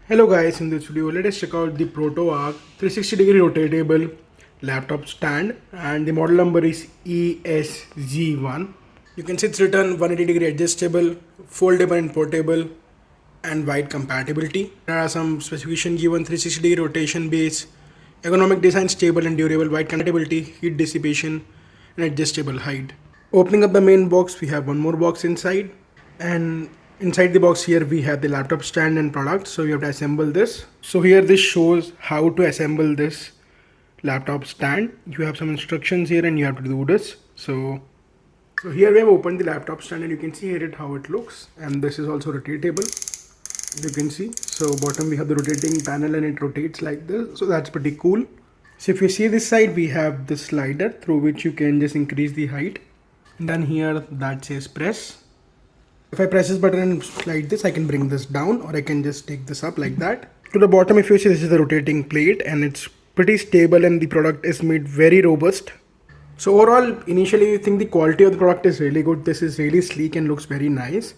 Hello guys, in this video let us check out the ProtoArc 360-degree rotatable laptop stand, and the model number is ESG1. You can see it's written 180-degree adjustable, foldable and portable, and wide compatibility. There are some specifications given: 360-degree rotation base, ergonomic design, stable and durable, wide compatibility, heat dissipation, and adjustable height. Opening up the main box, we have one more box inside, and inside the box here we have the laptop stand and product. So you have to assemble this. So here this shows how to assemble this laptop stand. You have some instructions here and you have to do this. So here we have opened the laptop stand and you can see here how it looks, and this is also rotatable, you can see. So bottom we have the rotating panel and it rotates like this, so that's pretty cool. So if you see this side, we have this slider through which you can just increase the height. And then here that says press. If I press this button and slide this, I can bring this down, or I can just take this up like that. To the bottom, if you see, this is the rotating plate and it's pretty stable, and the product is made very robust. So overall, initially you think the quality of the product is really good. This is really sleek and looks very nice.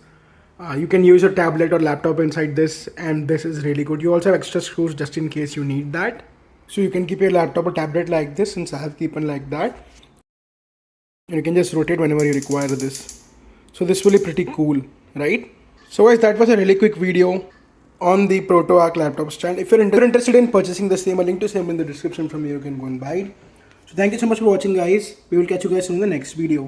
You can use your tablet or laptop inside this, and this is really good. You also have extra screws just in case you need that. So you can keep your laptop or tablet like this, since I have kept it like that. And you can just rotate whenever you require this. So this will be pretty cool, right? So guys, that was a really quick video on the ProtoArc laptop stand. If you're interested in purchasing the same, a link to same in the description. From here you can go and buy it. So thank you so much for watching guys. We will catch you guys in the next video.